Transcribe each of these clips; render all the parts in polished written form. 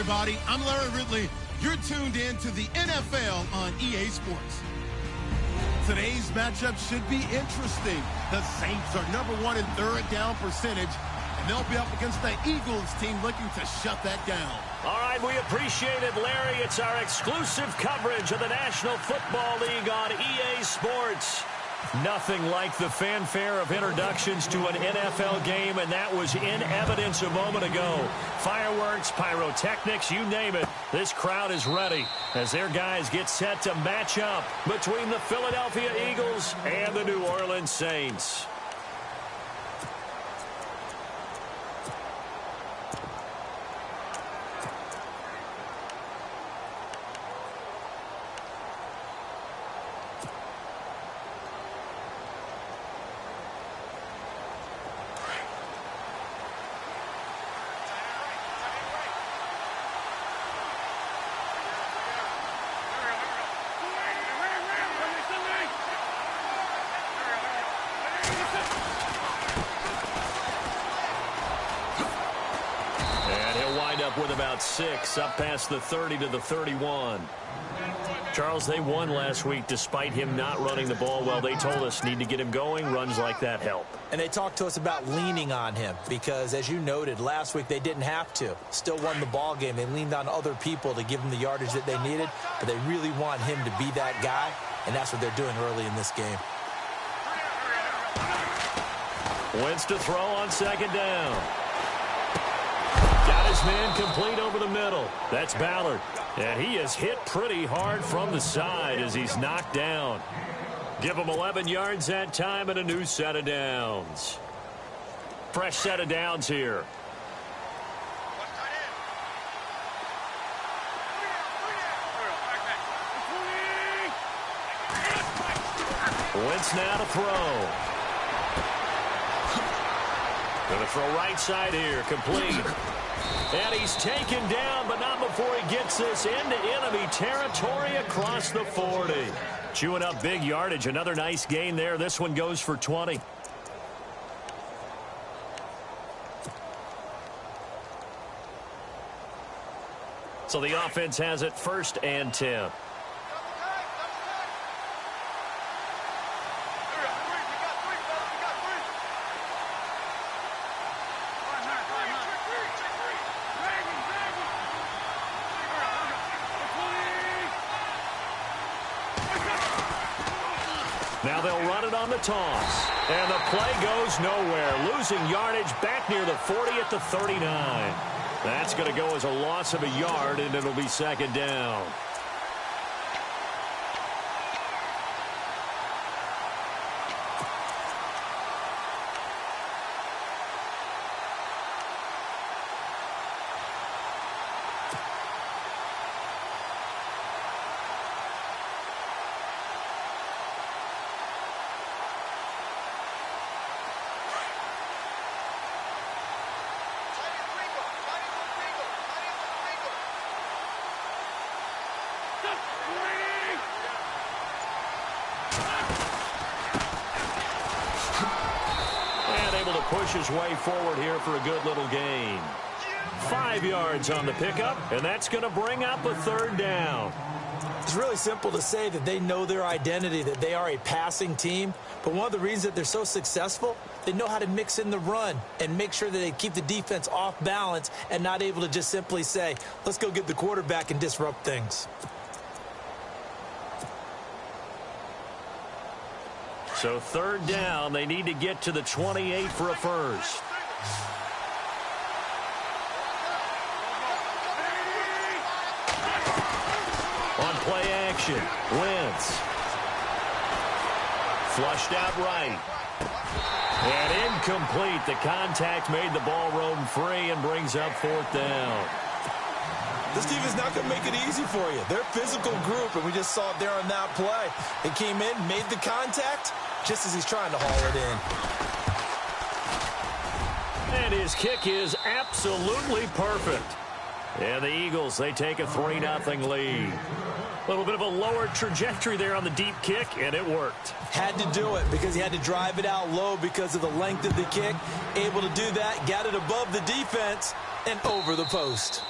everybody. I'm Larry Ridley. You're tuned in to the NFL on EA Sports. Today's matchup should be interesting. The Saints are #1 in third down percentage, and they'll be up against the Eagles team looking to shut that down. All right, we appreciate it, Larry. It's our exclusive coverage of the National Football League on EA Sports. Nothing like the fanfare of introductions to an NFL game, and that was in evidence a moment ago. Fireworks, pyrotechnics, you name it. This crowd is ready as their guys get set to match up between the Philadelphia Eagles and the New Orleans Saints. With about 6 up past the 30 to the 31. Charles, they won last week despite him not running the ball well. They told us need to get him going. Runs like that help. And they talked to us about leaning on him because, as you noted, last week they didn't have to. Still won the ball game. They leaned on other people to give them the yardage that they needed, but they really want him to be that guy, and that's what they're doing early in this game. Wentz to throw on second down. Got his man complete over the middle. That's Ballard. And he is hit pretty hard from the side as he's knocked down. Give him 11 yards that time and a new set of downs. Fresh set of downs here. Wentz now to throw. Going to throw right side here. Complete. And he's taken down, but not before he gets this into enemy territory across the 40. Chewing up big yardage. Another nice gain there. This one goes for 20. So the offense has it 1st and 10. Now they'll run it on the toss. And the play goes nowhere. Losing yardage back near the 40 at the 39. That's going to go as a loss of a yard, and it'll be 2nd down. Push his way forward here for a good little gain. 5 yards on the pickup, and that's going to bring up a 3rd down. It's really simple to say that they know their identity, that they are a passing team. But one of the reasons that they're so successful, they know how to mix in the run and make sure that they keep the defense off balance and not able to just simply say, let's go get the quarterback and disrupt things. So 3rd down, they need to get to the 28 for a first. On play action, Wentz. Flushed out right. And incomplete. The contact made the ball roam free and brings up 4th down. This team is not going to make it easy for you. They're a physical group, and we just saw it there on that play. They came in, made the contact, just as he's trying to haul it in. And his kick is absolutely perfect. And the Eagles, they take a 3-0 lead. A little bit of a lower trajectory there on the deep kick, and it worked. Had to do it because he had to drive it out low because of the length of the kick. Able to do that, got it above the defense, and over the post.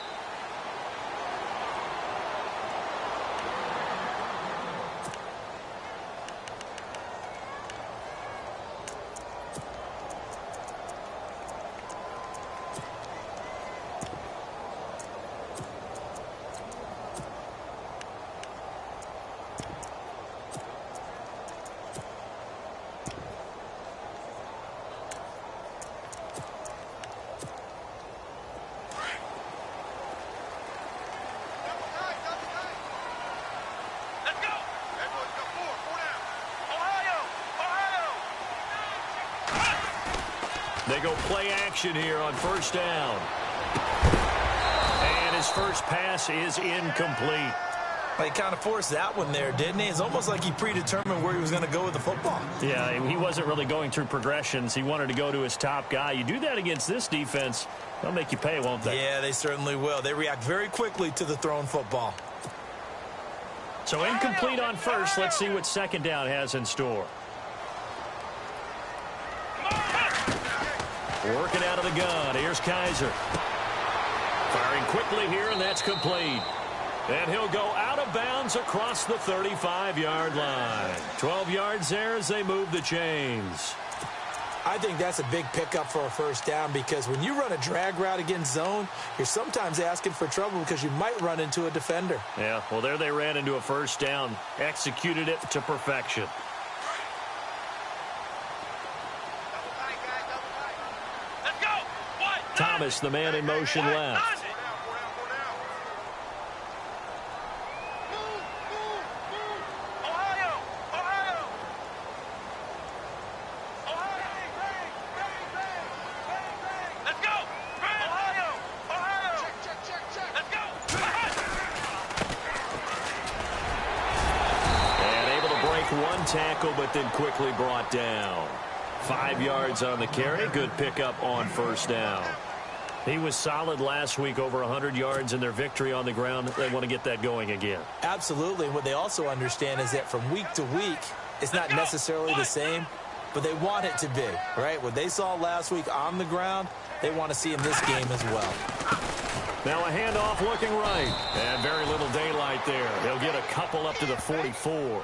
They go play action here on first down. And his first pass is incomplete. He kind of forced that one there, didn't he? It's almost like he predetermined where he was going to go with the football. Yeah, he wasn't really going through progressions. He wanted to go to his top guy. You do that against this defense, they'll make you pay, won't they? Yeah, they certainly will. They react very quickly to the thrown football. So incomplete on first. Let's see what second down has in store. Working out of the gun. Here's Kaiser. Firing quickly here, and that's complete. And he'll go out of bounds across the 35-yard line. 12 yards there as they move the chains. I think that's a big pickup for a first down because when you run a drag route against zone, you're sometimes asking for trouble because you might run into a defender. Yeah, well, there they ran into a first down. Executed it to perfection. Thomas, the man in motion left. Tackle, but then quickly brought down. 5 yards on the carry. Good pickup on first down. He was solid last week, over 100 yards in their victory on the ground. They want to get that going again. Absolutely. What they also understand is that from week to week, it's not necessarily the same, but they want it to be, right? What they saw last week on the ground, they want to see in this game as well. Now a handoff looking right. And very little daylight there. They'll get a couple up to the 44.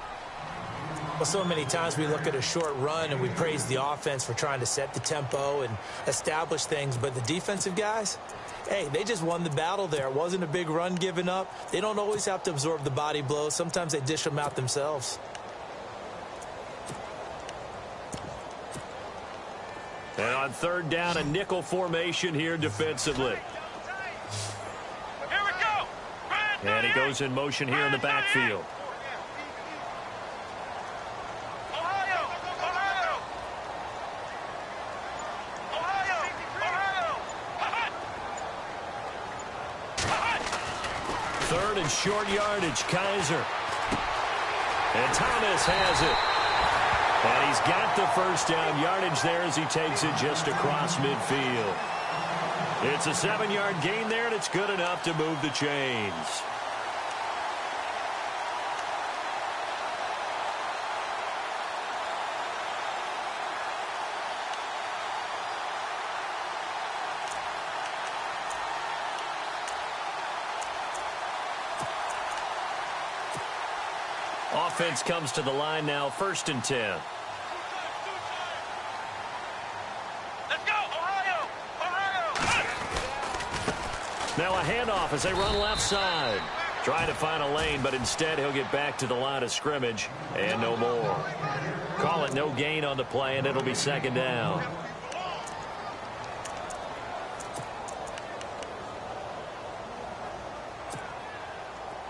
Well, so many times we look at a short run and we praise the offense for trying to set the tempo and establish things, but the defensive guys, hey, they just won the battle there. It wasn't a big run given up. They don't always have to absorb the body blows. Sometimes they dish them out themselves. And on third down, a nickel formation here defensively. Here we go. And he goes in motion here in the backfield. Third and short yardage, Kaiser. And Thomas has it. And he's got the first down yardage there as he takes it just across midfield. It's a 7-yard gain there, and it's good enough to move the chains. Offense comes to the line now, 1st and 10. Let's go, Ohio! Ohio! Now a handoff as they run left side. Trying to find a lane, but instead he'll get back to the line of scrimmage and no more. Call it no gain on the play, and it'll be 2nd down.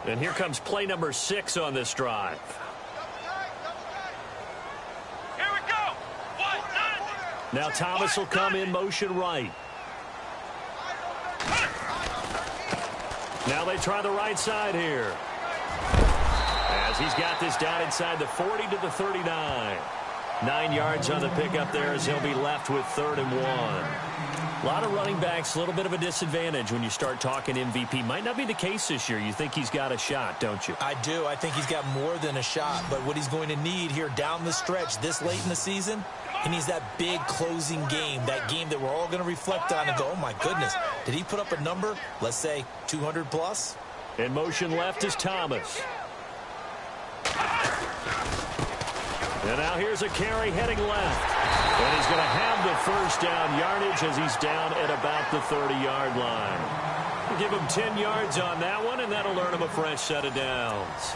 And here comes play number 6 on this drive. Here we go. Now Thomas will come in motion right. Now they try the right side here. As he's got this down inside the 40 to the 39. 9 yards on the pickup there as he'll be left with 3rd and 1. A lot of running backs, a little bit of a disadvantage when you start talking MVP. Might not be the case this year. You think he's got a shot, don't you? I do. I think he's got more than a shot. But what he's going to need here down the stretch this late in the season, he needs that big closing game, that game that we're all going to reflect on and go, oh, my goodness, did he put up a number, let's say 200 plus? In motion left is Thomas. And now here's a carry heading left. And he's going to have the first down yardage as he's down at about the 30-yard line. We'll give him 10 yards on that one, and that'll earn him a fresh set of downs.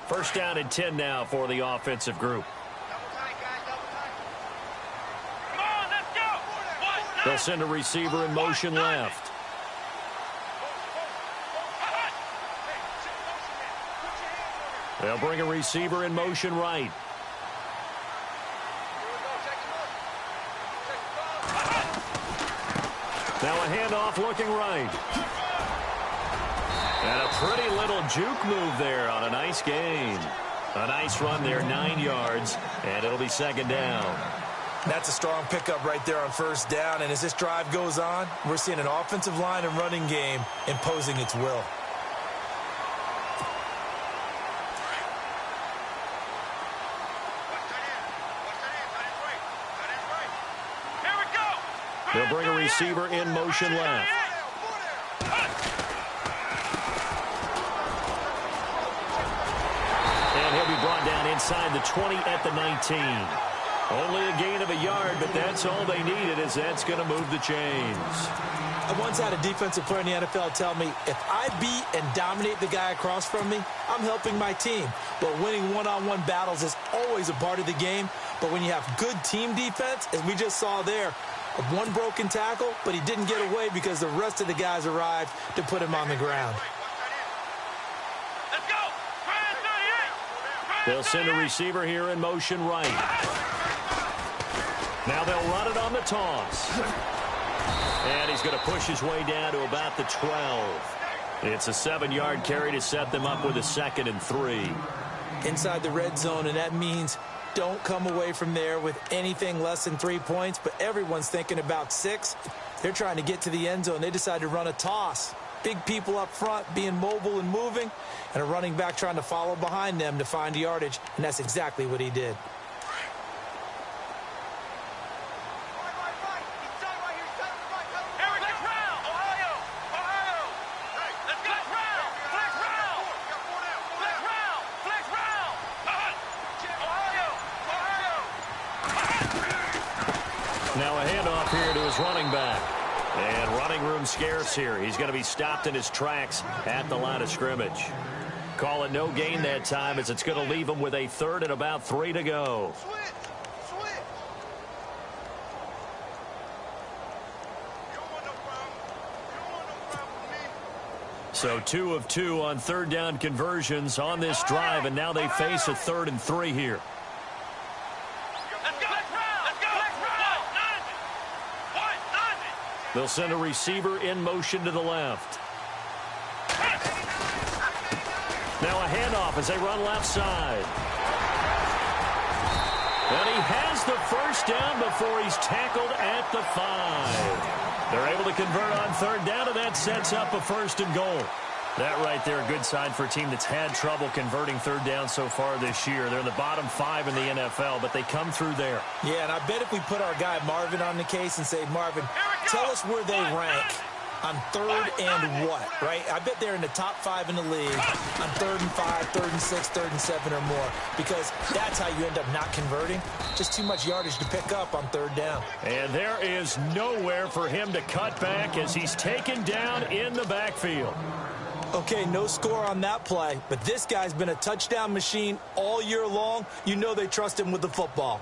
First down and 10 now for the offensive group. Come on, let's go. They'll send a receiver in motion left. They'll bring a receiver in motion right. Now a handoff looking right. And a pretty little juke move there on a nice gain. A nice run there, 9 yards, and it'll be second down. That's a strong pickup right there on first down, and as this drive goes on, we're seeing an offensive line and running game imposing its will. They'll bring a receiver in motion left. And he'll be brought down inside the 20 at the 19. Only a gain of a yard, but that's all they needed, as that's going to move the chains. I once had a defensive player in the NFL tell me, if I beat and dominate the guy across from me, I'm helping my team. But winning one-on-one battles is always a part of the game. But when you have good team defense, as we just saw there, one broken tackle, but he didn't get away because the rest of the guys arrived to put him on the ground. Let's go! They'll send a receiver here in motion right. Now they'll run it on the toss. And he's going to push his way down to about the 12. It's a 7-yard carry to set them up with a 2nd and 3. Inside the red zone, and that means don't come away from there with anything less than 3 points, but everyone's thinking about 6. They're trying to get to the end zone. They decide to run a toss. Big people up front being mobile and moving, and a running back trying to follow behind them to find yardage, and that's exactly what he did. Now a handoff here to his running back. And running room scarce here. He's going to be stopped in his tracks at the line of scrimmage. Call it no gain that time, as it's going to leave him with a 3rd and about 3 to go. So 2 of 2 on 3rd down conversions on this drive, and now they face a 3rd and 3 here. They'll send a receiver in motion to the left. Now a handoff as they run left side. And he has the first down before he's tackled at the 5. They're able to convert on 3rd down, and that sets up a 1st and goal. That right there, a good sign for a team that's had trouble converting 3rd down so far this year. They're in the bottom 5 in the NFL, but they come through there. Yeah, and I bet if we put our guy Marvin on the case and say, Marvin, tell us where they rank on 3rd and what, right? I bet they're in the top 5 in the league on 3rd and 5, 3rd and 6, 3rd and 7 or more, because that's how you end up not converting. Just too much yardage to pick up on 3rd down. And there is nowhere for him to cut back as he's taken down in the backfield. Okay, no score on that play, but this guy's been a touchdown machine all year long. You know they trust him with the football.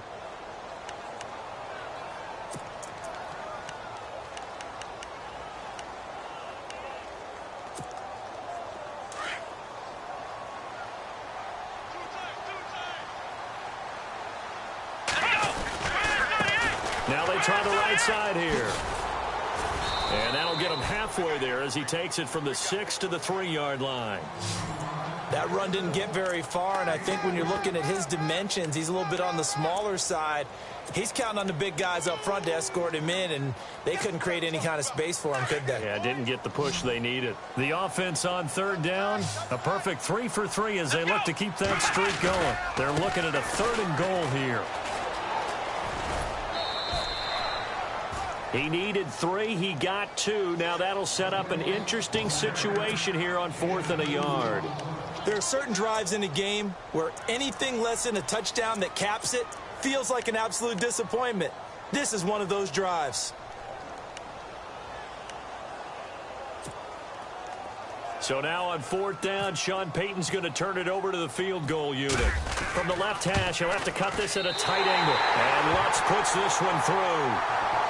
Now they try the right side here. And that'll get him halfway there as he takes it from the 6 to the 3-yard line. That run didn't get very far, and I think when you're looking at his dimensions, he's a little bit on the smaller side. He's counting on the big guys up front to escort him in, and they couldn't create any kind of space for him, could they? Yeah, didn't get the push they needed. The offense on 3rd down, a perfect 3 for 3 as they look to keep that streak going. They're looking at a 3rd and goal here. He needed 3. He got 2. Now that'll set up an interesting situation here on 4th and a yard. There are certain drives in a game where anything less than a touchdown that caps it feels like an absolute disappointment. This is one of those drives. So now on 4th down, Sean Payton's going to turn it over to the field goal unit. From the left hash, he'll have to cut this at a tight angle. And Lutz puts this one through.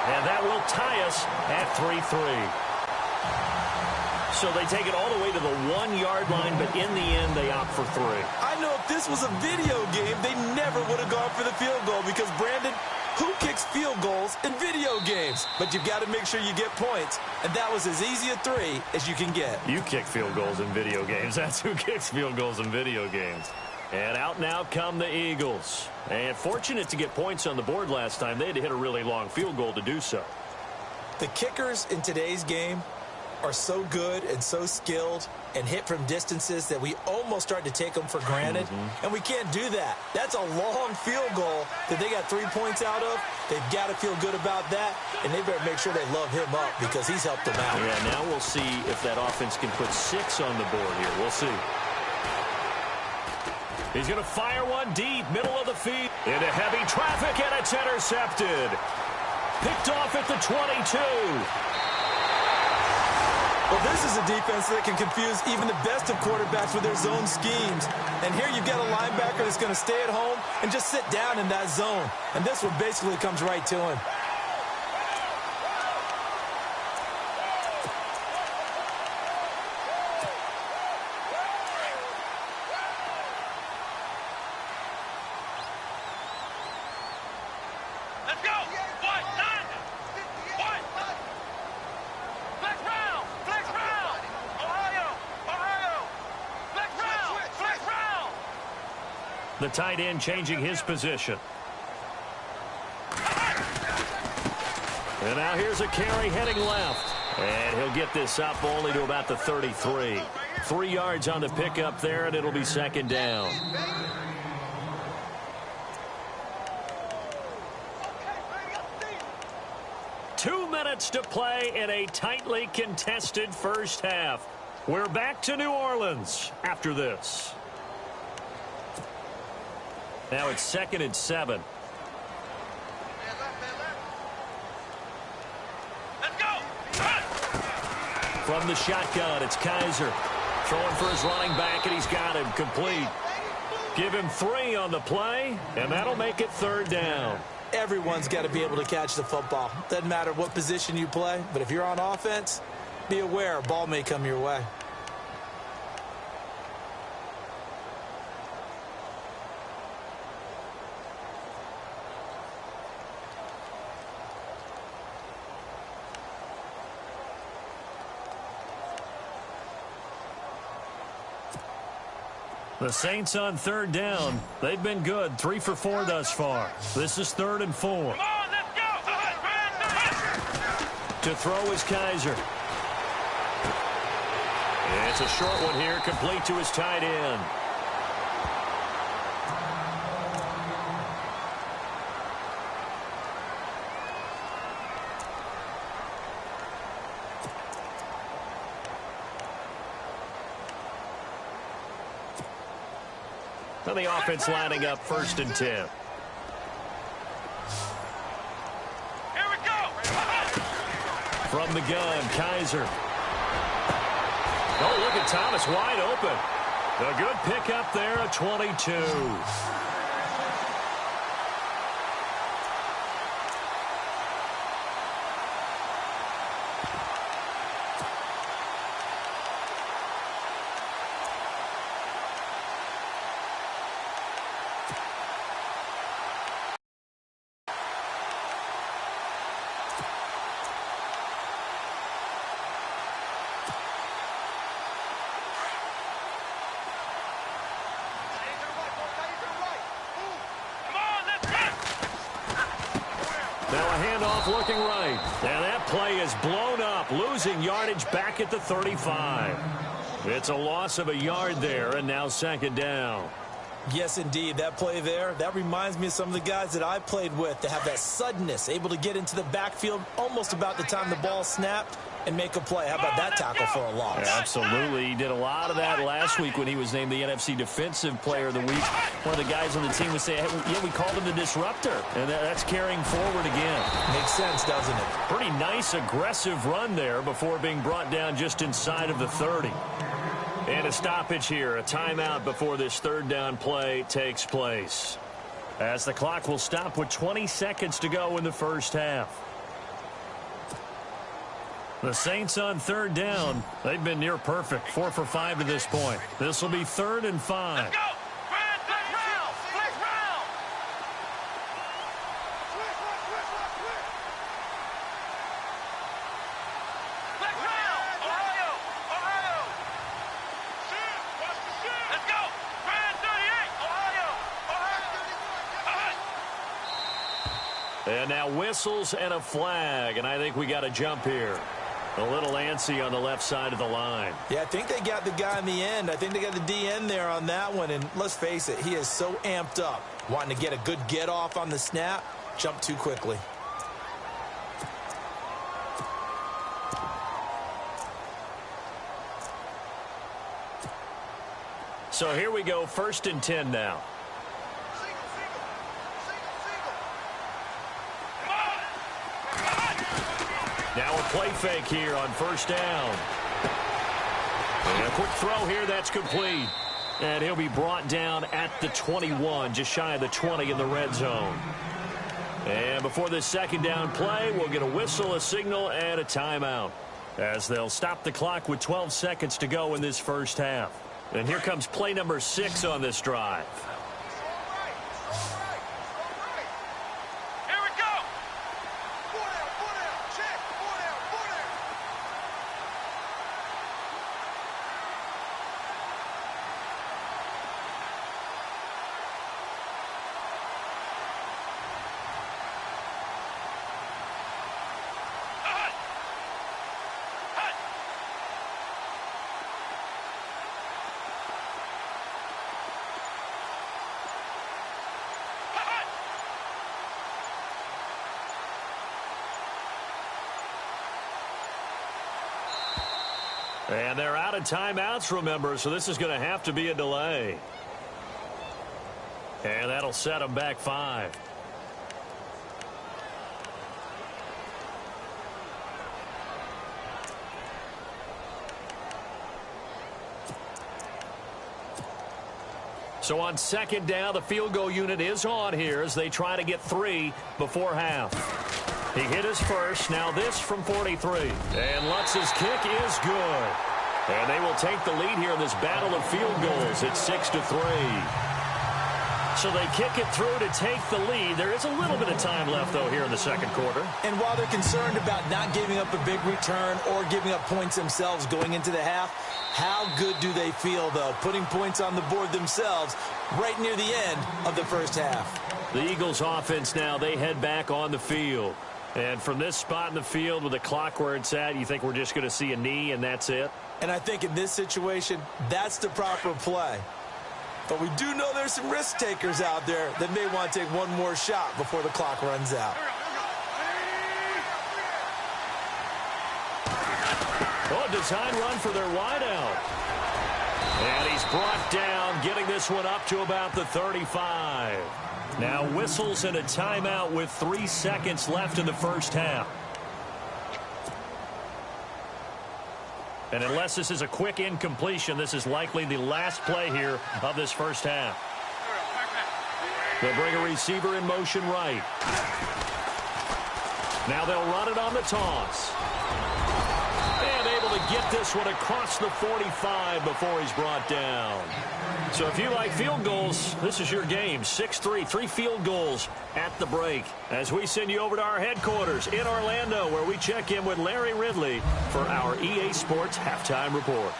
And that will tie us at 3-3. So they take it all the way to the 1-yard line, but in the end, they opt for 3. I know this was a video game, they never would have gone for the field goal because, Brandon, who kicks field goals in video games? But you've got to make sure you get points, and that was as easy a 3 as you can get. You kick field goals in video games. That's who kicks field goals in video games. And out now come the Eagles. And fortunate to get points on the board last time. They had to hit a really long field goal to do so. The kickers in today's game are so good and so skilled and hit from distances that we almost start to take them for granted. And we can't do that. That's a long field goal that they got 3 points out of. They've got to feel good about that, and they better make sure they love him up because he's helped them out. Yeah, now we'll see if that offense can put 6 on the board here. We'll see. He's going to fire one deep, middle of the field. Into heavy traffic, and it's intercepted. Picked off at the 22. Well, this is a defense that can confuse even the best of quarterbacks with their zone schemes. And here you've got a linebacker that's going to stay at home and just sit down in that zone. And this one basically comes right to him. Let's go. One, nine. One. Flex round. Flex round. Ohio. Ohio. Flex round. Flex round. The tight end changing his position. And now here's a carry heading left. And he'll get this up only to about the 33. 3 yards on the pickup there, and it'll be second down. 2 minutes to play in a tightly contested first half. We're back to New Orleans after this. Now it's 2nd and 7. Let's go. From the shotgun, it's Kaiser. Throwing for his running back, and he's got him complete. Give him 3 on the play, and that'll make it 3rd down. Everyone's got to be able to catch the football. Doesn't matter what position you play, but if you're on offense, be aware a ball may come your way. The Saints on 3rd down. They've been good. 3 for 4 thus far. This is 3rd and 4. Come on, let's go. To throw is Kaiser. It's a short one here, complete to his tight end. And the offense lining up 1st and 10. Here we go. From the gun, Kaiser. Oh, look at Thomas wide open. A good pickup there at 22. Looking right. And that play is blown up, losing yardage back at the 35. It's a loss of a yard there, and now 2nd down. Yes, indeed. That play there, that reminds me of some of the guys that I played with that have that suddenness, able to get into the backfield almost about the time the ball snapped and make a play. How about that tackle for a loss? Yeah, absolutely. He did a lot of that last week when he was named the NFC Defensive Player of the Week. One of the guys on the team would say, hey, yeah, we called him the disruptor. And that's carrying forward again. Makes sense, doesn't it? Pretty nice, aggressive run there before being brought down just inside of the 30. And a stoppage here, a timeout before this 3rd down play takes place. As the clock will stop with 20 seconds to go in the first half. The Saints on 3rd down. They've been near perfect. 4 for 5 to this point. This will be 3rd and 5. Let's go. Grand And now whistles and a flag, and I think we got a jump here. A little antsy on the left side of the line. Yeah, I think they got the guy in the end. I think they got the DN there on that one, and let's face it, he is so amped up, wanting to get a good get-off on the snap, jump too quickly. So here we go, 1st and 10 now. Now a play fake here on 1st down. And a quick throw here, that's complete. And he'll be brought down at the 21, just shy of the 20 in the red zone. And before this 2nd down play, we'll get a whistle, a signal, and a timeout, as they'll stop the clock with 12 seconds to go in this 1st half. And here comes play number 6 on this drive. Here we go. 4 down, check. 4 down. And they're out of timeouts, remember, so this is going to have to be a delay. And that'll set them back 5. So on 2nd down, the field goal unit is on here as they try to get 3 before half. He hit his first. Now this from 43. And Lutz's kick is good. And they will take the lead here in this battle of field goals. It's 6-3. So they kick it through to take the lead. There is a little bit of time left, though, here in the 2nd quarter. And while they're concerned about not giving up a big return or giving up points themselves going into the half, how good do they feel, though, putting points on the board themselves right near the end of the 1st half? The Eagles offense now, they head back on the field. And from this spot in the field with the clock where it's at, you think we're just going to see a knee and that's it? And I think in this situation, that's the proper play. But we do know there's some risk takers out there that may want to take one more shot before the clock runs out. Oh, design run for their wideout. And he's brought down, getting this one up to about the 35. Now whistles and a timeout with 3 seconds left in the 1st half. And unless this is a quick incompletion, this is likely the last play here of this 1st half. They'll bring a receiver in motion right. Now they'll run it on the toss. And able to get this one across the 45 before he's brought down. So if you like field goals, this is your game. 6-3, 3 field goals at the break. As we send you over to our headquarters in Orlando, where we check in with Larry Ridley for our EA Sports Halftime Report.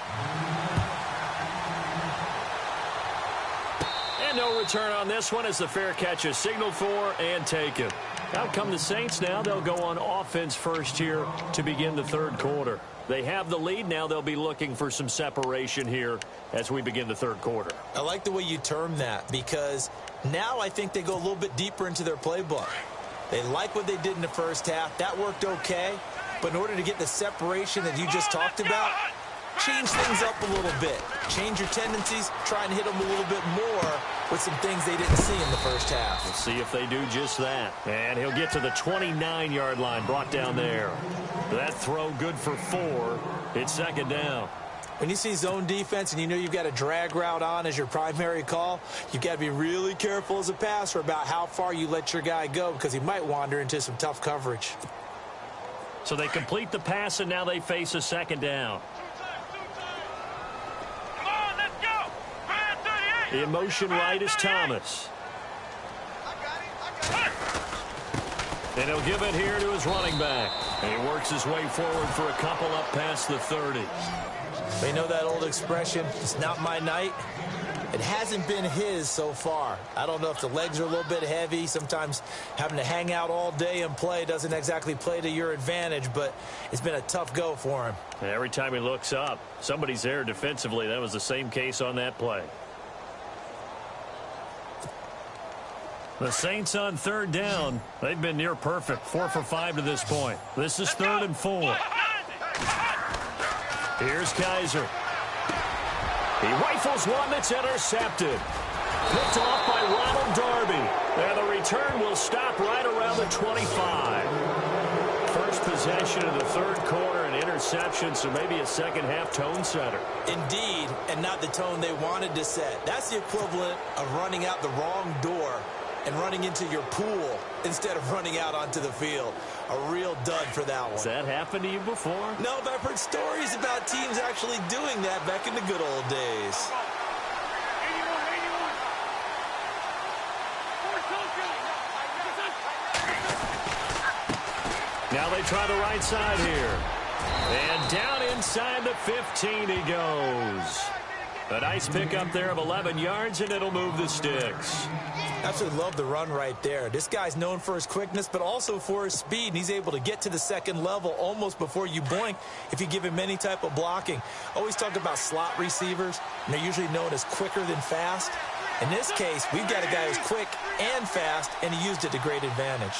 And no return on this one as the fair catch is signaled for and taken. Out come the Saints now. They'll go on offense first here to begin the 3rd quarter. They have the lead. Now they'll be looking for some separation here as we begin the 3rd quarter. I like the way you term that, because now I think they go a little bit deeper into their playbook. They like what they did in the 1st half. That worked okay. But in order to get the separation that you just talked about, change things up a little bit. Change your tendencies. Try and hit them a little bit more with some things they didn't see in the 1st half. We'll see if they do just that. And he'll get to the 29-yard line, brought down there. That throw good for 4. It's 2nd down. When you see zone defense and you know you've got a drag route on as your primary call, you've got to be really careful as a passer about how far you let your guy go, because he might wander into some tough coverage. So they complete the pass, and now they face a 2nd down. Come on, let's go. 38. In motion right is Thomas. And he'll give it here to his running back. And he works his way forward for a couple up past the 30. They know that old expression, it's not my night. It hasn't been his so far. I don't know if the legs are a little bit heavy. Sometimes having to hang out all day and play doesn't exactly play to your advantage, but it's been a tough go for him. And every time he looks up, somebody's there defensively. That was the same case on that play. The Saints on third down. They've been near perfect. 4 for 5 to this point. This is 3rd and 4. Here's Kaiser. He rifles one that's intercepted. Picked off by Ronald Darby. And the return will stop right around the 25. First possession of the third quarter, an interception, so maybe a second-half tone setter. Indeed, and not the tone they wanted to set. That's the equivalent of running out the wrong door and running into your pool instead of running out onto the field. A real dud for that one. Has that happened to you before? No, but I've heard stories about teams actually doing that back in the good old days. Now they try the right side here. And down inside the 15 he goes. A nice pickup there of 11 yards, and it'll move the sticks. Absolutely love the run right there. This guy's known for his quickness, but also for his speed. And he's able to get to the second level almost before you blink if you give him any type of blocking. Always talk about slot receivers, and they're usually known as quicker than fast. In this case, we've got a guy who's quick and fast, and he used it to great advantage.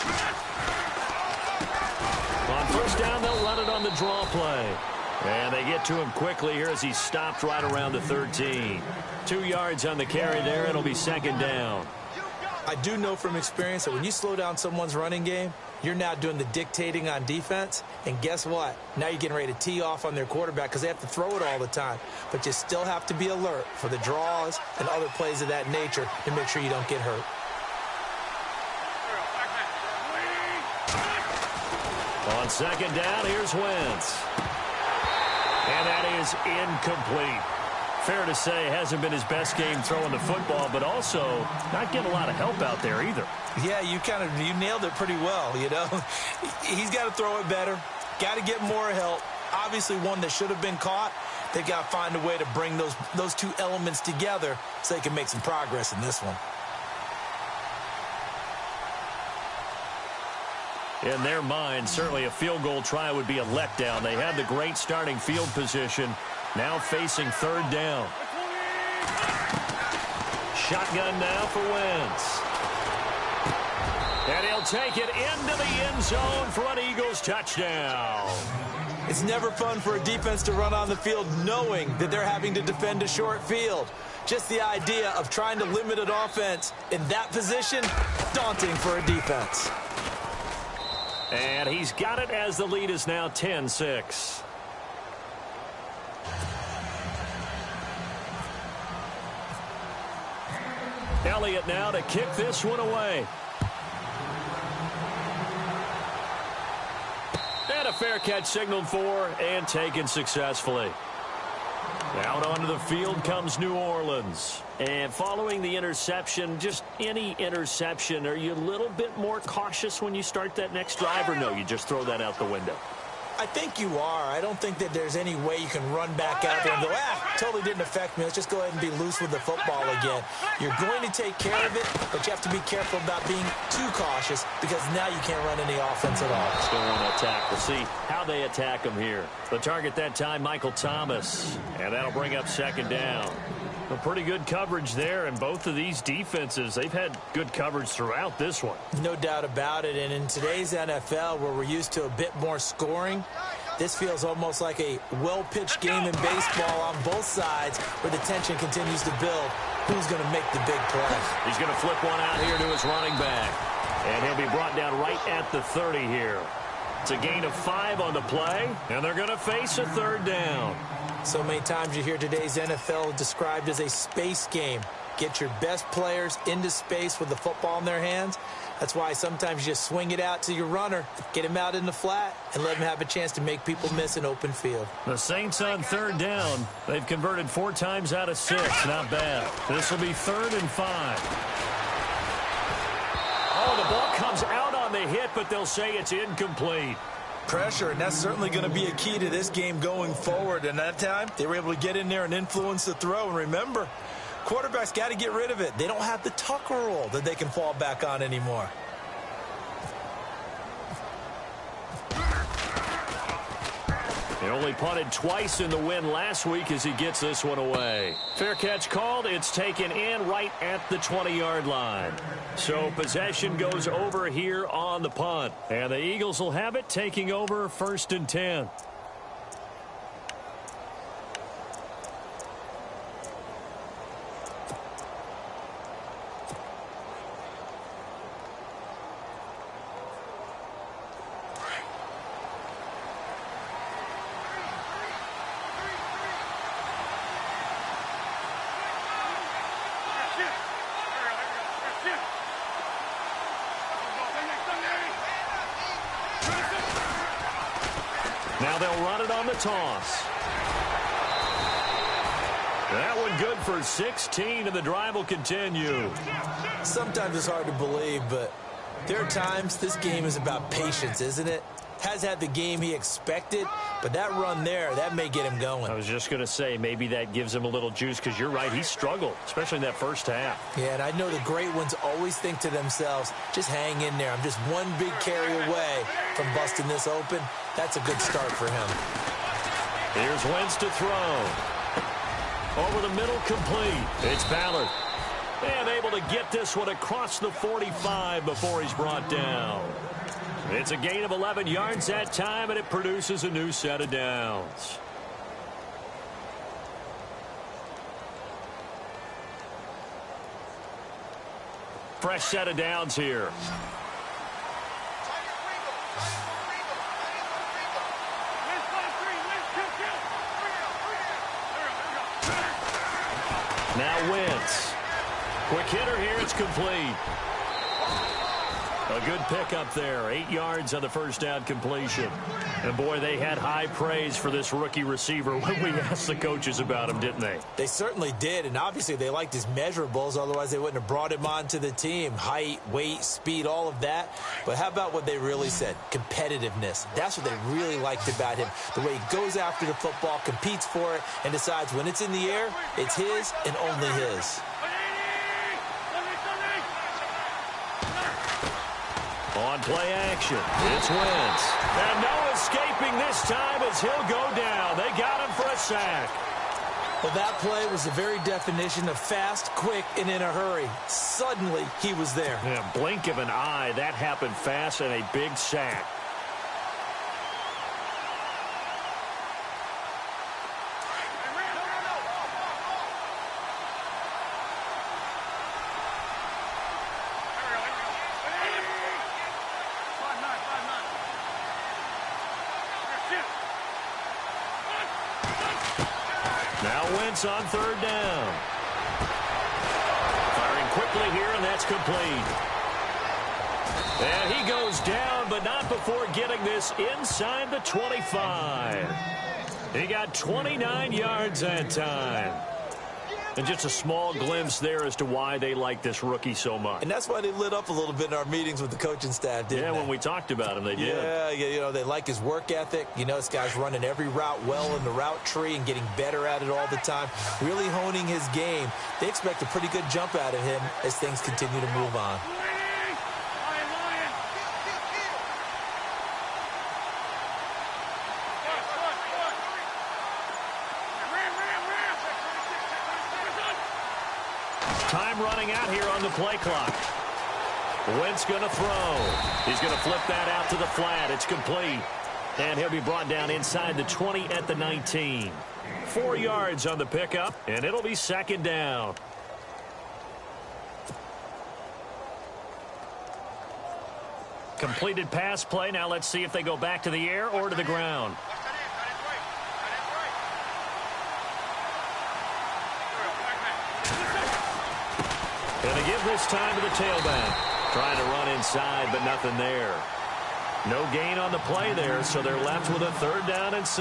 On first down, they'll run it on the draw play. And they get to him quickly here as he stopped right around the 13. 2 yards on the carry there. It'll be second down. I do know from experience that when you slow down someone's running game, you're now doing the dictating on defense. And guess what? Now you're getting ready to tee off on their quarterback because they have to throw it all the time. But you still have to be alert for the draws and other plays of that nature to make sure you don't get hurt. On second down, here's Wentz. And that is incomplete. Fair to say, hasn't been his best game throwing the football, but also not getting a lot of help out there either. Yeah, you nailed it pretty well, you know. He's got to throw it better. Got to get more help. Obviously one that should have been caught. They've got to find a way to bring those two elements together so they can make some progress in this one. In their mind, certainly a field goal try would be a letdown. They had the great starting field position, now facing third down. Shotgun now for Wentz. And he'll take it into the end zone for an Eagles touchdown. It's never fun for a defense to run on the field knowing that they're having to defend a short field. Just the idea of trying to limit an offense in that position, daunting for a defense. And he's got it as the lead is now 10-6. Elliott now to kick this one away. And a fair catch signaled for and taken successfully. Out onto the field comes New Orleans. And following the interception, just any interception, are you a little bit more cautious when you start that next drive, or no, you just throw that out the window? I think you are. I don't think that there's any way you can run back out there and go, totally didn't affect me. Let's just go ahead and be loose with the football again. You're going to take care of it, but you have to be careful about being too cautious because now you can't run any offense at all. Still want to attack. We'll see how they attack him here. The target that time, Michael Thomas. And that'll bring up second down. A pretty good coverage there, and both of these defenses, they've had good coverage throughout this one. No doubt about it, and in today's NFL, where we're used to a bit more scoring, this feels almost like a well-pitched game in baseball on both sides where the tension continues to build. Who's going to make the big play? He's going to flip one out here to his running back, and he'll be brought down right at the 30 here. It's a gain of 5 on the play, and they're going to face a third down. So many times you hear today's NFL described as a space game. Get your best players into space with the football in their hands. That's why sometimes you just swing it out to your runner, get him out in the flat, and let him have a chance to make people miss an open field. The Saints on third down. They've converted 4 times out of 6. Not bad. This will be 3rd and 5. Oh, the ball comes out on the hit, but they'll say it's incomplete. Pressure, and that's certainly going to be a key to this game going forward. And that time, they were able to get in there and influence the throw. And remember, Quarterbacks got to get rid of it. They don't have the Tucker rule that they can fall back on anymore. He only punted twice in the win last week as he gets this one away. Fair catch called. It's taken in right at the 20-yard line. So possession goes over here on the punt. And the Eagles will have it, taking over 1st and 10. Now they'll run it on the toss. That one good for 16, and the drive will continue. Sometimes it's hard to believe, but there are times this game is about patience, isn't it? Has had the game he expected, but that run there, that may get him going. I was just going to say, maybe that gives him a little juice, because you're right, he struggled, especially in that first half. Yeah, and I know the great ones always think to themselves, just hang in there. I'm just one big carry away from busting this open. That's a good start for him. Here's Wentz to throw. Over the middle, complete. It's Ballard. And able to get this one across the 45 before he's brought down. It's a gain of 11 yards that time, and it produces a new set of downs. Fresh set of downs here. Now Wentz. Quick hitter here. It's complete. A good pickup there. 8 yards on the first down completion. And, boy, they had high praise for this rookie receiver when we asked the coaches about him, didn't they? They certainly did, and obviously they liked his measurables. Otherwise, they wouldn't have brought him onto the team. Height, weight, speed, all of that. But how about what they really said? Competitiveness. That's what they really liked about him. The way he goes after the football, competes for it, and decides when it's in the air, it's his and only his. On play action, it's Wentz. And no escaping this time as he'll go down. They got him for a sack. Well, that play was the very definition of fast, quick, and in a hurry. Suddenly, he was there. Yeah, blink of an eye. That happened fast and a big sack. Now Wentz on third down. Firing quickly here, and that's complete. And he goes down, but not before getting this inside the 25. He got 29 yards that time. And just a small glimpse there as to why they like this rookie so much. And that's why they lit up a little bit in our meetings with the coaching staff, didn't they? Yeah, when we talked about him, they did. Yeah, you know, they like his work ethic. You know, this guy's running every route well in the route tree and getting better at it all the time, really honing his game. They expect a pretty good jump out of him as things continue to move on. Time running out here on the play clock. Wentz going to throw. He's going to flip that out to the flat. It's complete. And he'll be brought down inside the 20 at the 19. 4 yards on the pickup, and it'll be second down. Completed pass play. Now let's see if they go back to the air or to the ground. Going to give this time to the tailback. Trying to run inside, but nothing there. No gain on the play there, so they're left with a 3rd down and 6.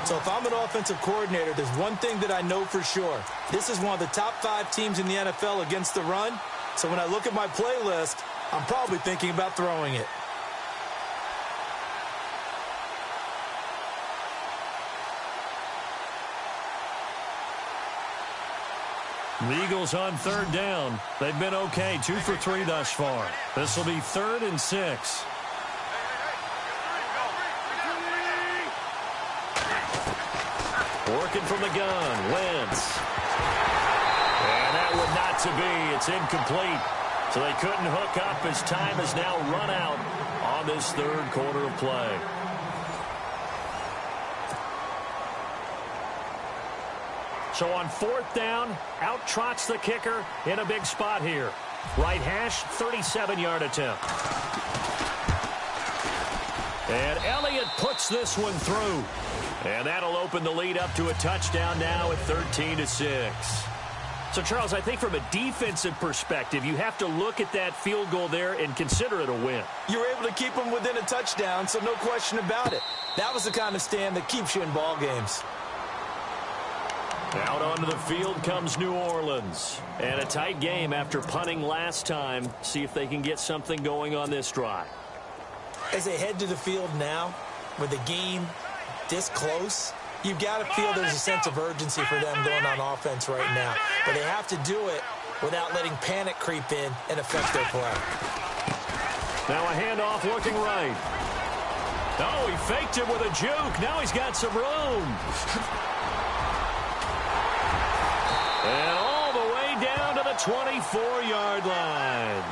So if I'm an offensive coordinator, there's one thing that I know for sure. This is one of the top 5 teams in the NFL against the run. So when I look at my playlist, I'm probably thinking about throwing it. The Eagles on third down. They've been okay, 2 for 3 thus far. This will be 3rd and 6. Working from the gun, Wentz. And that would not to be. It's incomplete. So they couldn't hook up as time has now run out on this 3rd quarter of play. So on 4th down, out trots the kicker in a big spot here. Right hash, 37-yard attempt. And Elliott puts this one through. And that'll open the lead up to a touchdown now at 13-6. So, Charles, I think from a defensive perspective, you have to look at that field goal there and consider it a win. You were able to keep them within a touchdown, so no question about it. That was the kind of stand that keeps you in ball games. Out onto the field comes New Orleans. And a tight game after punting last time. See if they can get something going on this drive. As they head to the field now, with the game this close, you've got to feel there's a sense of urgency for them going on offense right now. But they have to do it without letting panic creep in and affect their play. Now a handoff looking right. Oh, he faked it with a juke. Now he's got some room. And all the way down to the 24-yard line.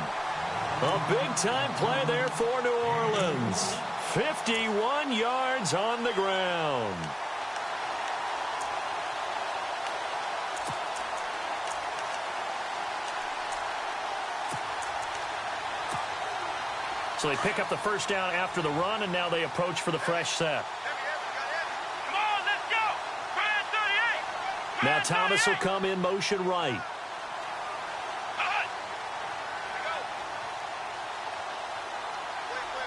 A big-time play there for New Orleans. 51 yards on the ground. So they pick up the first down after the run, and now they approach for the fresh set. Come on, let's go. Brand 38. Now Thomas will come in motion right.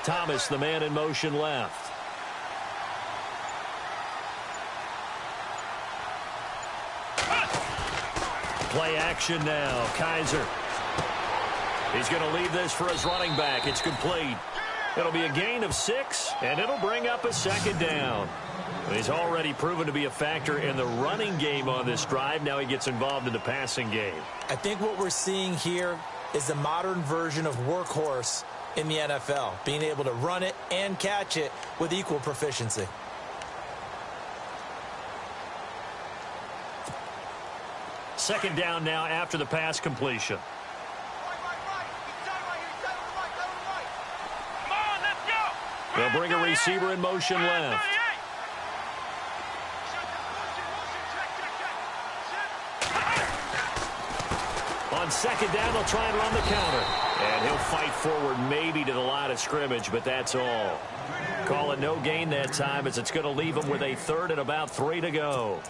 Thomas, the man in motion left. Play action now. Kaiser. He's going to leave this for his running back. It's complete. It'll be a gain of 6, and it'll bring up a 2nd down. He's already proven to be a factor in the running game on this drive. Now he gets involved in the passing game. I think what we're seeing here is the modern version of workhorse in the NFL, being able to run it and catch it with equal proficiency. Second down now after the pass completion. Come on, let's go. They'll bring a receiver in motion left. On second down, they'll try and run the counter. And he'll fight forward maybe to the line of scrimmage, but that's all. Call it no gain that time as it's going to leave him with a 3rd and about 3 to go.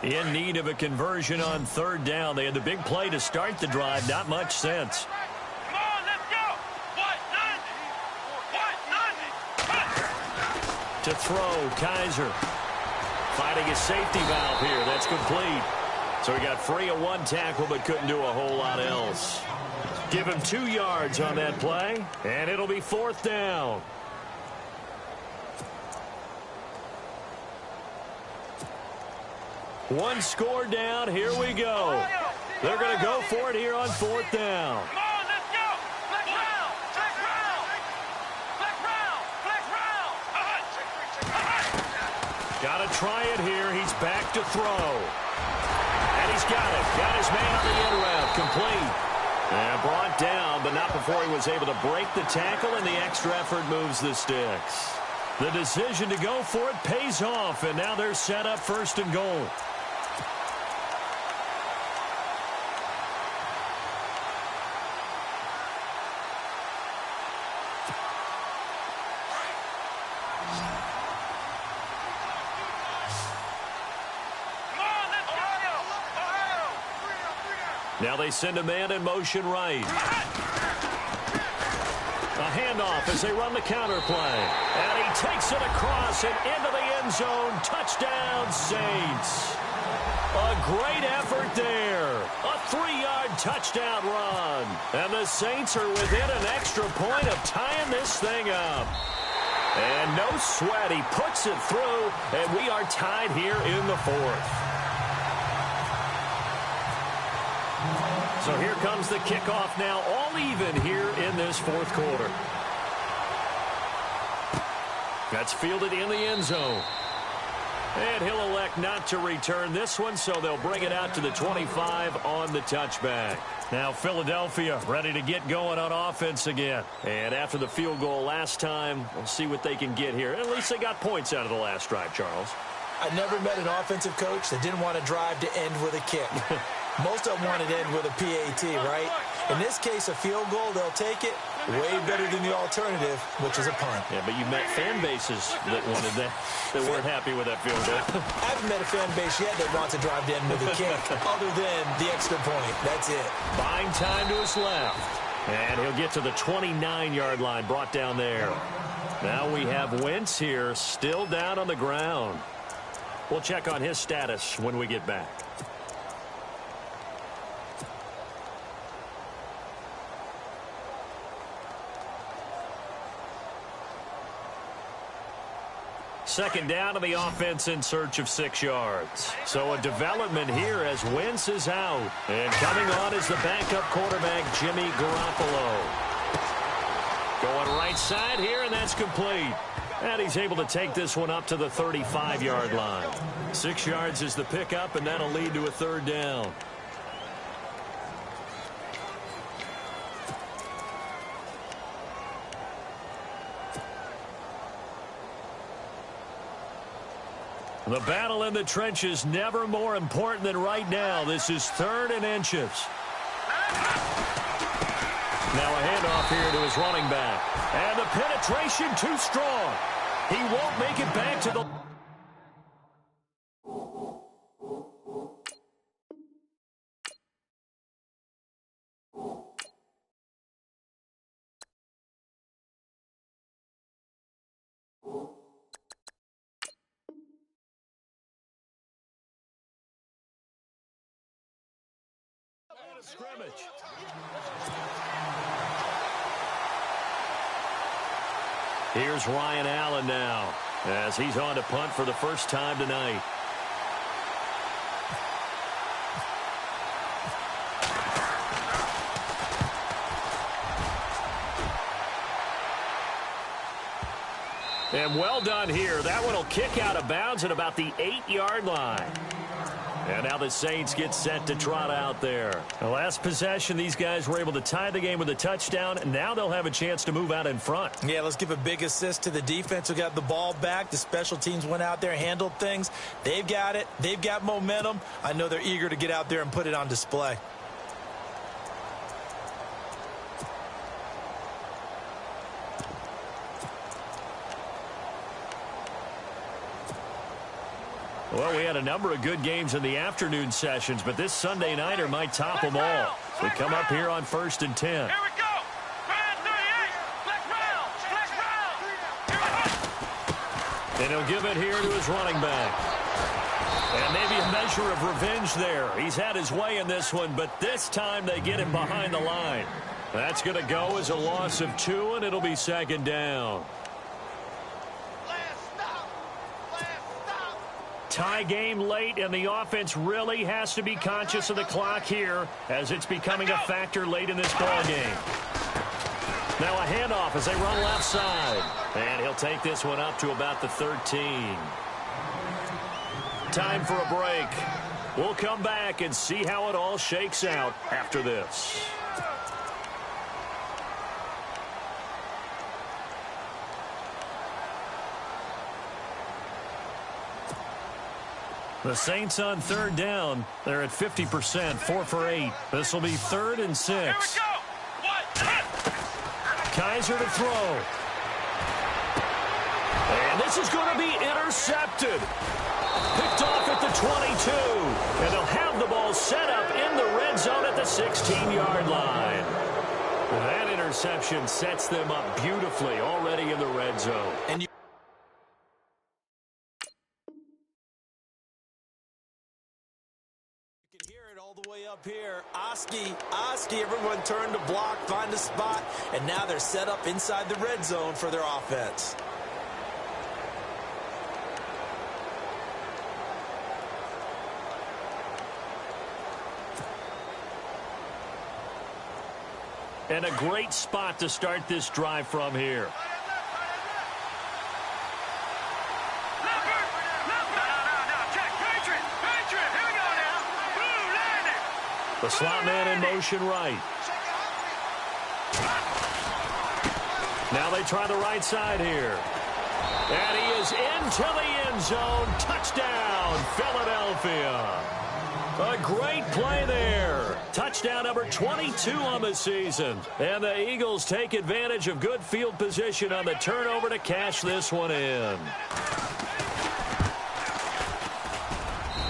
In need of a conversion on 3rd down. They had the big play to start the drive. Not much sense. Come on, let's go. To throw, Kaiser. Finding his safety valve here. That's complete. So he got free of 1 tackle but couldn't do a whole lot else. Give him 2 yards on that play, and it'll be 4th down. One score down. Here we go. They're going to go for it here on 4th down. Come on, let's go. Flex round. Flex round. Flex round. Flex round. Got to try it here. He's back to throw. And he's got it. Got his man on the end route. Complete. And brought down, but not before he was able to break the tackle, and the extra effort moves the sticks. The decision to go for it pays off, and now they're set up 1st and goal. Now they send a man in motion right. A handoff as they run the counter play. And he takes it across and into the end zone. Touchdown, Saints. A great effort there. A 3-yard touchdown run. And the Saints are within an extra point of tying this thing up. And no sweat. He puts it through, and we are tied here in the fourth. So here comes the kickoff now, all even here in this fourth quarter. That's fielded in the end zone. And he'll elect not to return this one, so they'll bring it out to the 25 on the touchback. Now Philadelphia ready to get going on offense again. And after the field goal last time, we'll see what they can get here. At least they got points out of the last drive, Charles. I never met an offensive coach that didn't want to drive to end with a kick. Most of them want to end with a PAT, right? In this case, a field goal, they'll take it. Way better than the alternative, which is a punt. Yeah, but you met fan bases that wanted that, that weren't happy with that field goal. I haven't met a fan base yet that wants to drive to end with a kick, other than the extra point. That's it. Buying time to his left. And he'll get to the 29-yard line, brought down there. Now we have Wentz here, still down on the ground. We'll check on his status when we get back. Second down to the offense in search of 6 yards. So a development here as Wentz is out. And coming on is the backup quarterback, Jimmy Garoppolo. Going right side here, and that's complete. And he's able to take this one up to the 35-yard line. 6 yards is the pickup, and that'll lead to a third down. The battle in the trenches never more important than right now. This is 3rd and inches. Now a handoff here to his running back. And the penetration too strong. He won't make it back to the... scrimmage. Here's Ryan Allen now as he's on to punt for the first time tonight. And well done here. That one will kick out of bounds at about the 8-yard line. And now the Saints get set to trot out there. The last possession, these guys were able to tie the game with a touchdown, and now they'll have a chance to move out in front. Yeah, let's give a big assist to the defense who got the ball back. The special teams went out there, handled things. They've got it. They've got momentum. I know they're eager to get out there and put it on display. Well, we had a number of good games in the afternoon sessions, but this Sunday nighter might top them all. So we come up here on 1st and 10. Here we go. Brand 38. Flex round. Flex round. And he'll give it here to his running back. And maybe a measure of revenge there. He's had his way in this one, but this time they get him behind the line. That's going to go as a loss of 2, and it'll be 2nd down. Tie game late, and the offense really has to be conscious of the clock here as it's becoming a factor late in this ball game. Now a handoff as they run left side. And he'll take this one up to about the 13. Time for a break. We'll come back and see how it all shakes out after this. The Saints on 3rd down. They're at 50%, 4 for 8. This will be 3rd and 6. Here we go. Kaiser to throw. And this is going to be intercepted. Picked off at the 22. And they'll have the ball set up in the red zone at the 16-yard line. That interception sets them up beautifully already in the red zone. And way up here. Oski, everyone turned to block, find a spot, and now they're set up inside the red zone for their offense. And a great spot to start this drive from here. The slot man in motion right. Now they try the right side here. And he is into the end zone. Touchdown, Philadelphia. A great play there. Touchdown number 22 on the season. And the Eagles take advantage of good field position on the turnover to cash this one in.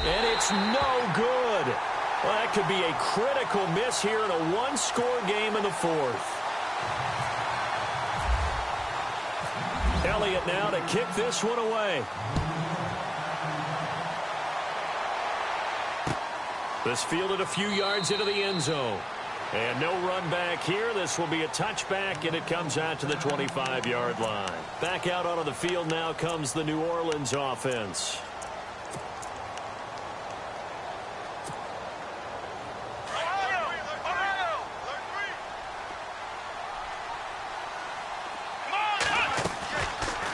And it's no good. Well, that could be a critical miss here in a one-score game in the fourth. Elliott now to kick this one away. This fielded a few yards into the end zone. And no run back here. This will be a touchback, and it comes out to the 25-yard line. Back out onto the field now comes the New Orleans offense.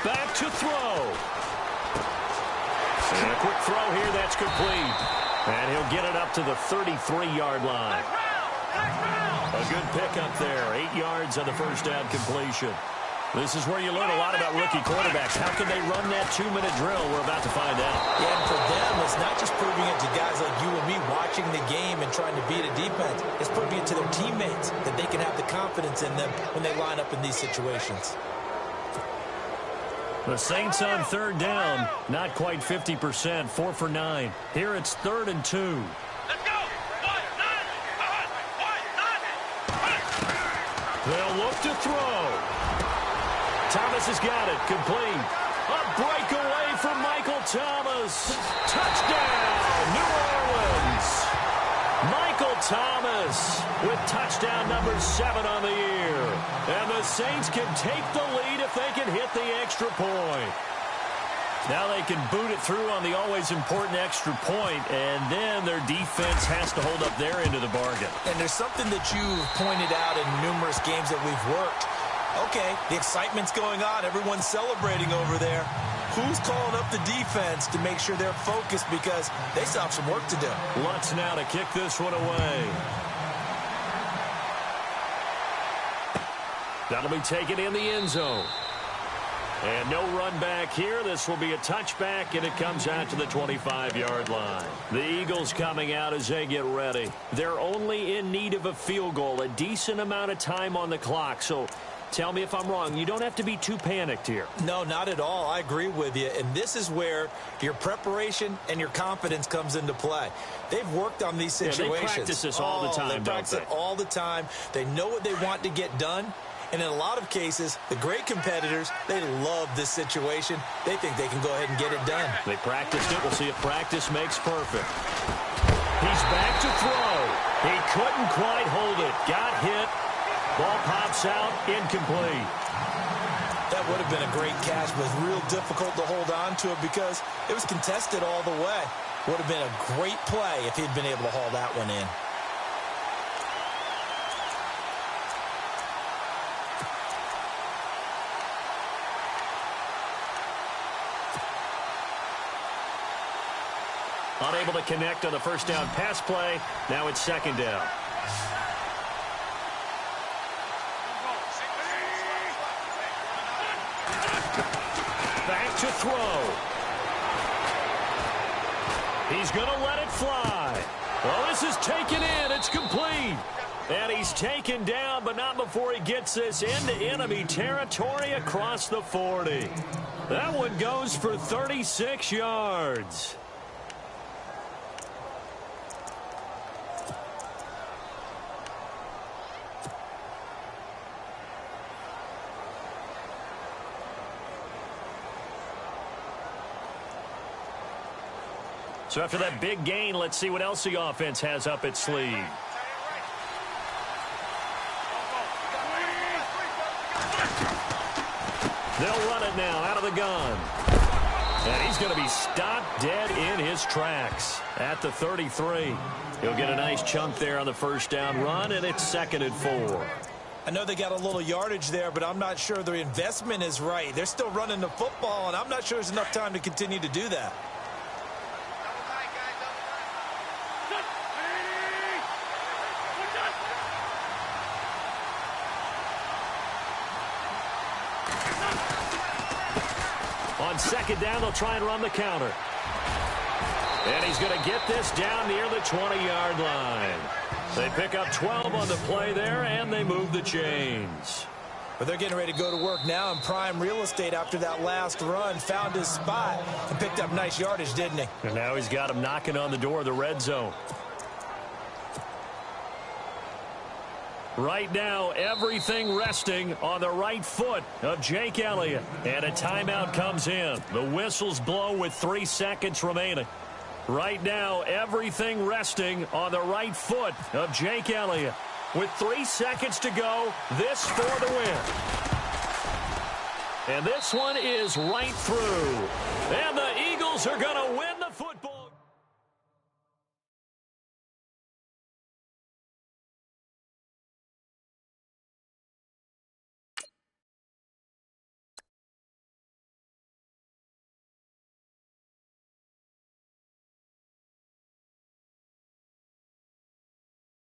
Back to throw. And a quick throw here. That's complete. And he'll get it up to the 33-yard line. A good pickup there. 8 yards on the first down completion. This is where you learn a lot about rookie quarterbacks. How can they run that 2-minute drill? We're about to find out. Yeah, and for them, it's not just proving it to guys like you and me watching the game and trying to beat a defense. It's proving it to their teammates that they can have the confidence in them when they line up in these situations. The Saints on third down, not quite 50%, 4 for 9. Here it's 3rd and 2. Let's go! They'll look to throw. Thomas has got it, complete. A breakaway from Michael Thomas. Touchdown, New Orleans. Michael Thomas with touchdown number 7 on the year. And the Saints can take the lead if they can hit the extra point. Now they can boot it through on the always important extra point, and then their defense has to hold up their end of the bargain. And there's something that you've pointed out in numerous games that we've worked. Okay, the excitement's going on. Everyone's celebrating over there. Who's calling up the defense to make sure they're focused because they still have some work to do? Lutz now to kick this one away. That'll be taken in the end zone. And no run back here. This will be a touchback, and it comes out to the 25-yard line. The Eagles coming out as they get ready. They're only in need of a field goal, a decent amount of time on the clock. So tell me if I'm wrong. You don't have to be too panicked here. No, not at all. I agree with you. And this is where your preparation and your confidence comes into play. They've worked on these situations. Yeah, they practice this all the time, They practice it all the time. They know what they want to get done. And in a lot of cases, the great competitors, they love this situation. They think they can go ahead and get it done. They practiced it. We'll see if practice makes perfect. He's back to throw. He couldn't quite hold it. Got hit. Ball pops out. Incomplete. That would have been a great catch, but it was real difficult to hold on to it because it was contested all the way. Would have been a great play if he'd been able to haul that one in. Unable to connect on the first down pass play. Now it's 2nd down. Back to throw. He's going to let it fly. Well, this is taken in. It's complete. And he's taken down, but not before he gets this into enemy territory across the 40. That one goes for 36 yards. So after that big gain, let's see what else the offense has up its sleeve. They'll run it now out of the gun. And he's going to be stopped dead in his tracks at the 33. He'll get a nice chunk there on the first down run, and it's 2nd and 4. I know they got a little yardage there, but I'm not sure the investment is right. They're still running the football, and I'm not sure there's enough time to continue to do that. On 2nd down, they'll try and run the counter. And he's going to get this down near the 20-yard line. They pick up 12 on the play there, and they move the chains. But they're getting ready to go to work now in prime real estate after that last run. Found his spot and picked up nice yardage, didn't he? And now he's got him knocking on the door of the red zone. Right now, everything resting on the right foot of Jake Elliott. And a timeout comes in. The whistles blow with 3 seconds remaining. Right now, everything resting on the right foot of Jake Elliott. With 3 seconds to go, this for the win. And this one is right through. And the Eagles are going to win the